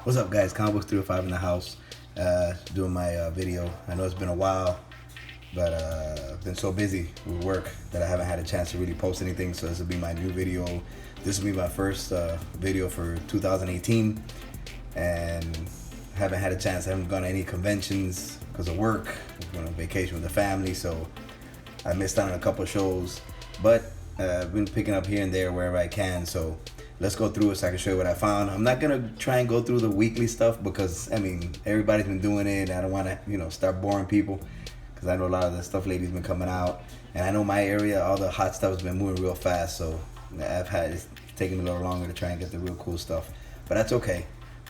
What's up, guys? Comic Books 305 in the house. Doing my video. I know it's been a while, but I've been so busy with work that I haven't had a chance to really post anything. So this will be my new video. This will be my first video for 2018, and haven't had a chance. I haven't gone to any conventions because of work. Went on vacation with the family, so I missed out on a couple of shows. But I've been picking up here and there wherever I can. So let's go through it so I can show you what I found. I'm not gonna try and go through the weekly stuff because everybody's been doing it. I don't want to start boring people because I know a lot of the stuff lately's been coming out, and I know my area, all the hot stuff has been moving real fast. So it's taking me a little longer to try and get the real cool stuff, but that's okay.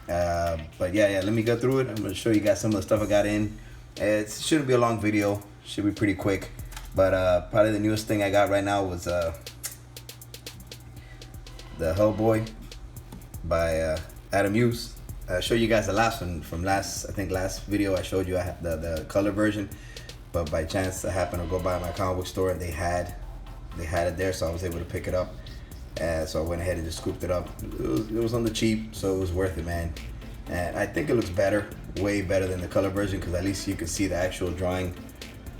But yeah, let me go through it. I'm gonna show you guys some of the stuff I got in. It shouldn't be a long video. Should be pretty quick. But probably the newest thing I got right now was the Hellboy by Adam Hughes. I showed you guys the last one from last video. I showed you the color version, but by chance I happened to go by my comic book store and they had it there, so I was able to pick it up. So I went ahead and just scooped it up. It was on the cheap, so it was worth it, man. And I think it looks better, way better than the color version, because at least you could see the actual drawing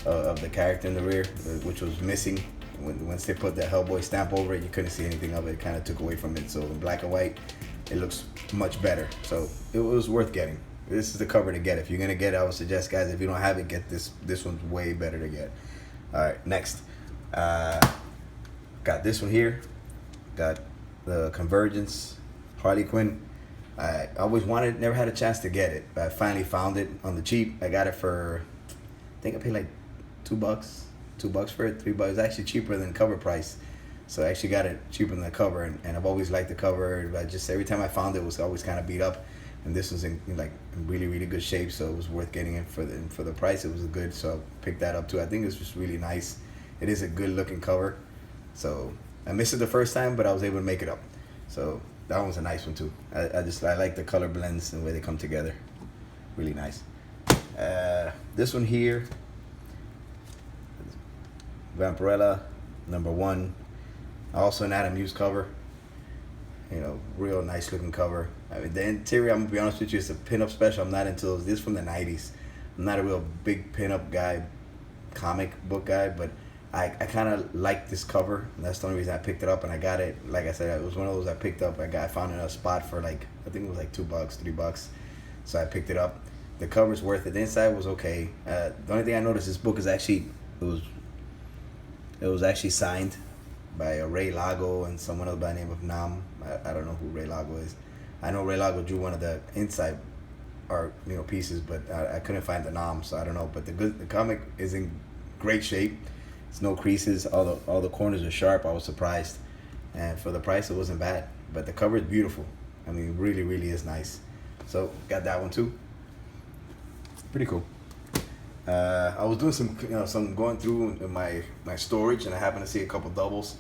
of the character in the rear, which was missing. Once they put the Hellboy stamp over it, you couldn't see anything of it. It kind of took away from it. So in black and white, it looks much better. So it was worth getting. This is the cover to get. If you're gonna get it, I would suggest, guys, if you don't have it, get this. This one's way better to get. All right, next. Got this one here. Got the Convergence Harley Quinn. I always wanted, never had a chance to get it, but I finally found it on the cheap. I got it for, I think I paid like $2. $2 for it, $3. It's actually cheaper than cover price, so I actually got it cheaper than the cover. And I've always liked the cover. I just, every time I found it, was always kind of beat up, and this was in really good shape, so it was worth getting it for the price. It was good, so I picked that up too. I think it's just really nice. It is a good looking cover. So I missed it the first time, but I was able to make it up. So that one's a nice one too. I like the color blends and the way they come together. Really nice. This one here, Vampirella #1, also an Adam Hughes cover. Real nice looking cover. I mean, the interior, I'm gonna be honest with you, it's a pinup special. I'm not into those. This is from the 90s. I'm not a real big pinup guy, comic book guy, but I kind of like this cover, and that's the only reason I picked it up. And I got it, like I said, it was one of those I picked up. I found it in a spot for I think it was like $2, $3. So I picked it up. The cover's worth it. The inside was okay. The only thing I noticed, this book is actually, it was actually signed by Ray Lago and someone else by the name of Nam. I don't know who Ray Lago is. I know Ray Lago drew one of the inside art pieces, but I couldn't find the Nam, so I don't know. But the comic is in great shape. It's no creases. All the corners are sharp. I was surprised, and for the price, it wasn't bad. But the cover is beautiful. I mean, really is nice. So got that one too. Pretty cool. I was doing some going through in my storage, and I happened to see a couple doubles,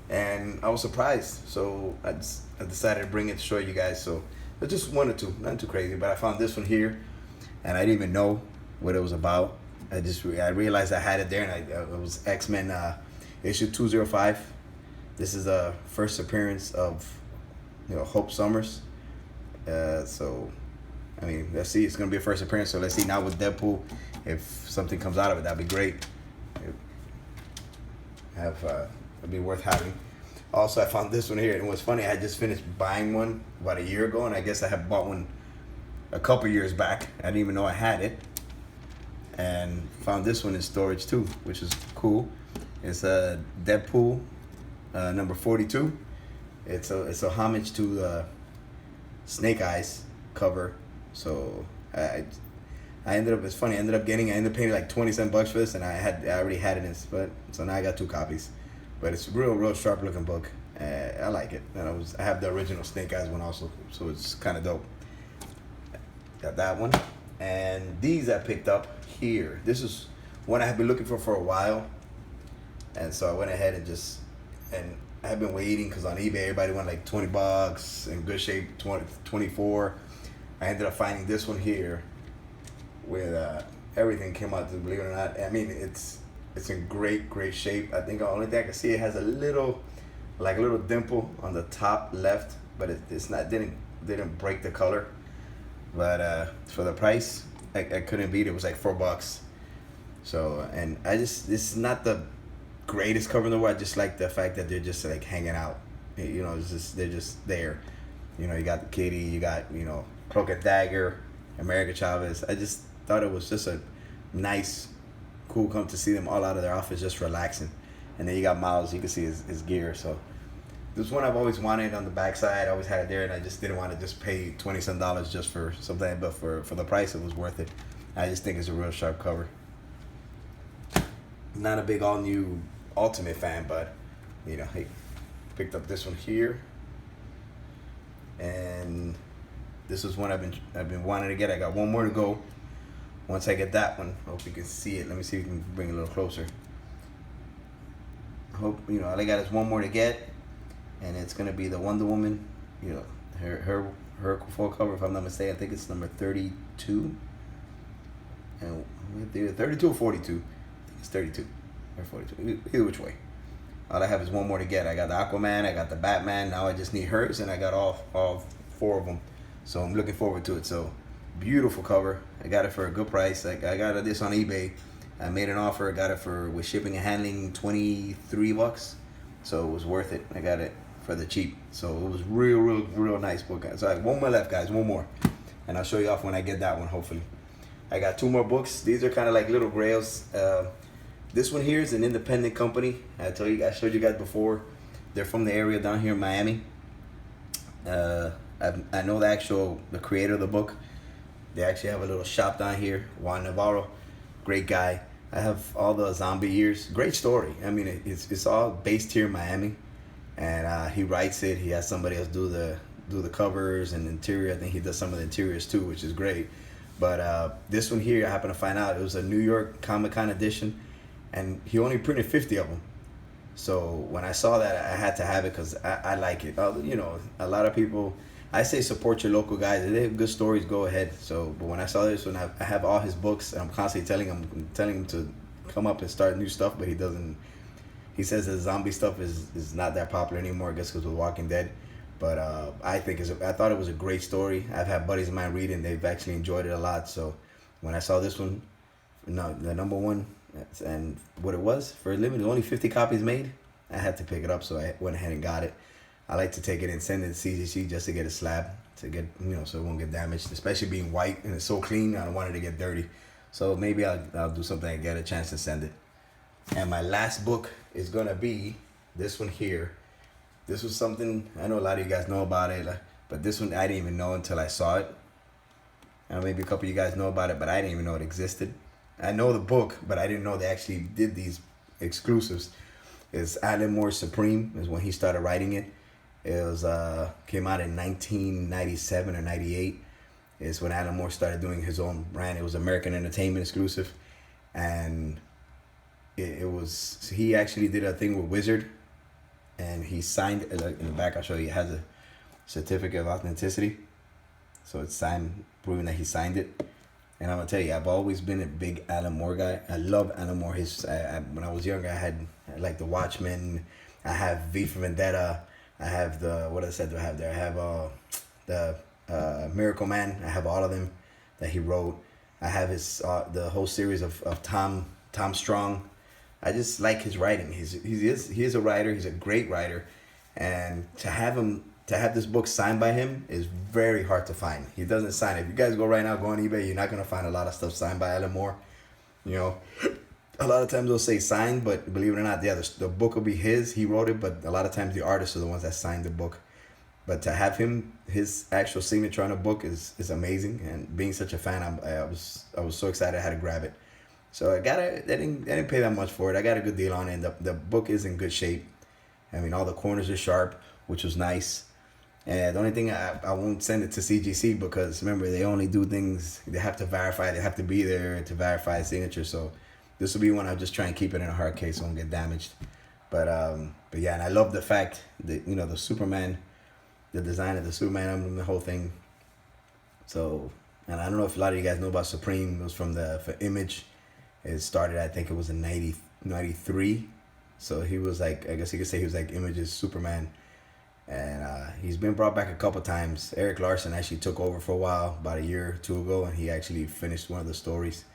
and I was surprised. So I decided to bring it to show you guys. So I just one or two, nothing too crazy, but I found this one here, and I didn't even know what it was about. I realized I had it there, and it was X-Men issue 205. This is the first appearance of Hope Summers. So I mean, let's see. It's gonna be a first appearance, so let's see now with Deadpool. If something comes out of it, that'd be great. It'd be worth having. Also, I found this one here, and what's funny, I just finished buying one about a year ago, and I guess I had bought one a couple years back. I didn't even know I had it, and found this one in storage too, which is cool. It's a Deadpool number 42. It's a homage to the Snake Eyes cover. So I ended up, it's funny, I ended up paying like 20 bucks for this, and I already had it so now I got 2 copies. But it's a real sharp looking book. I like it. And I have the original Snake Eyes one also, so it's kind of dope. Got that one. And these I picked up here. This is one I have been looking for a while, and so I went ahead and I have been waiting, because on eBay everybody wanted like $20 in good shape, 24. I ended up finding this one here with everything came out, believe it or not. I mean, it's in great shape. I think the only thing I can see, it has a little dimple on the top left, but it's not, didn't break the color. but for the price, I couldn't beat it. It was like $4. So, and this is not the greatest cover in the world. I just like the fact that they're just like hanging out. You know, they're just there. You know, you got the kitty, you got, Cloak and Dagger, America Chavez. I just thought it was just a nice, cool come to see them all out of their office just relaxing. And then you got Miles, you can see his gear. So this one I've always wanted on the backside. I always had it there, and I just didn't want to just pay $20 some just for something, but for the price, it was worth it. I just think it's a real sharp cover. Not a big all new Ultimate fan, but hey, picked up this one here, and this is one I've been wanting to get. I got one more to go. Once I get that one, I hope you can see it. Let me see if we can bring it a little closer. I hope all I got is one more to get, and it's gonna be the Wonder Woman. Her full cover, if I'm not mistaken. I think it's number 32, and 32 or 42. I think it's 32 or 42. Either which way. All I have is one more to get. I got the Aquaman, I got the Batman. Now I just need hers, and I got all four of them. So I'm looking forward to it. So beautiful cover. I got it for a good price. I got this on eBay. I made an offer. I got it with shipping and handling $23. So it was worth it. I got it for the cheap. So it was real nice book. So I have one more left, guys. One more, and I'll show you off when I get that one. Hopefully, I got two more books. These are kind of like little grails. This one here is an independent company. I showed you guys before. They're from the area down here in Miami. I know the creator of the book. They actually have a little shop down here. Juan Navarro, great guy. I have all the zombie years. Great story. I mean, it's all based here in Miami, and he writes it. He has somebody else do the covers and interior. I think he does some of the interiors too, which is great. But this one here, I happened to find out it was a New York Comic-Con edition, and he only printed 50 of them. So when I saw that, I had to have it because I like it. A lot of people, I say support your local guys. If they have good stories, go ahead. So, but when I saw this one, I have all his books, and I'm constantly telling him to come up and start new stuff, but he doesn't. He says the zombie stuff is not that popular anymore, I guess because of Walking Dead. But I thought it was a great story. I've had buddies of mine read it, and they've actually enjoyed it a lot. So when I saw this one, the number one, and what it was for a limited, only 50 copies made, I had to pick it up, so I went ahead and got it. I like to take it and send it to CGC just to get a slab, to get so it won't get damaged, especially being white and it's so clean. I don't want it to get dirty, so maybe I'll do something and get a chance to send it. And my last book is gonna be this one here. This was something I know a lot of you guys know about it, but this one I didn't even know until I saw it. And maybe a couple of you guys know about it, but I didn't even know it existed. I know the book, but I didn't know they actually did these exclusives. It's Alan Moore Supreme is when he started writing it. It was came out in 1997 or 98. It's when Alan Moore started doing his own brand. It was American Entertainment exclusive, and he actually did a thing with Wizard, and he signed in the back. I'll show you. It has a certificate of authenticity, so it's signed, proving that he signed it. And I'm gonna tell you, I've always been a big Alan Moore guy. I love Alan Moore. When I was younger, I like the Watchmen. I have V for Vendetta. I have what else do I have there? I have the Miracle Man. I have all of them that he wrote. I have the whole series of Tom Strong. I just like his writing. He is a writer. He's a great writer, and to have this book signed by him is very hard to find. He doesn't sign it. If you guys go right now, go on eBay, you're not gonna find a lot of stuff signed by Alan Moore. A lot of times they'll say signed, but believe it or not, the book will be his. He wrote it, but a lot of times the artists are the ones that signed the book. But to have his actual signature on a book is amazing. And being such a fan, I was so excited I had to grab it. So I didn't pay that much for it. I got a good deal on it. The book is in good shape. I mean, all the corners are sharp, which was nice. And the only thing, I won't send it to CGC because remember, they only do things, they have to verify, they have to be there to verify a signature. So this will be one I'll just try and keep it in a hard case so it won't get damaged. But yeah, and I love the fact that, the Superman, the design of the Superman emblem, the whole thing. So, and I don't know if a lot of you guys know about Supreme. It was for Image. It started, I think it was in 93. So he was like, I guess you could say he was like Image's Superman. and he's been brought back a couple times. Eric Larson actually took over for a while, about a year or two ago, and he actually finished one of the stories.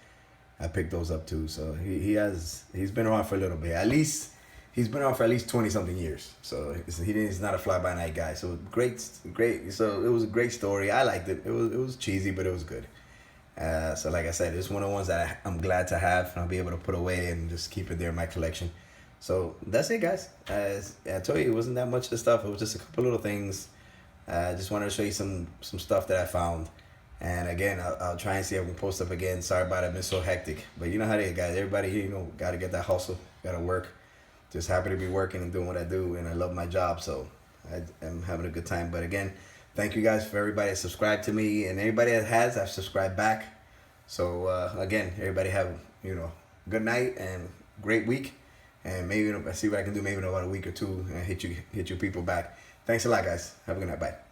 I picked those up too. So he's been around for a little bit. At least he's been around for at least 20 something years. So he's not a fly by night guy. So great. So it was a great story. I liked it. It was cheesy, but it was good. So like I said, it's one of the ones that I'm glad to have, and I'll be able to put away and just keep it there in my collection. So that's it, guys. As I told you, it wasn't that much of the stuff. It was just a couple little things. I just wanted to show you some stuff that I found. And again, I'll try and see if I can post up again. Sorry about it, I've been so hectic. But you know how they guys, everybody here, got to get that hustle, got to work. Just happy to be working and doing what I do, and I love my job, so I'm having a good time. But again, thank you guys for everybody that subscribed to me, and everybody that has, I've subscribed back. So again, everybody have good night and great week, and maybe I'll see what I can do maybe in about a week or two and hit you people back. Thanks a lot, guys. Have a good night. Bye.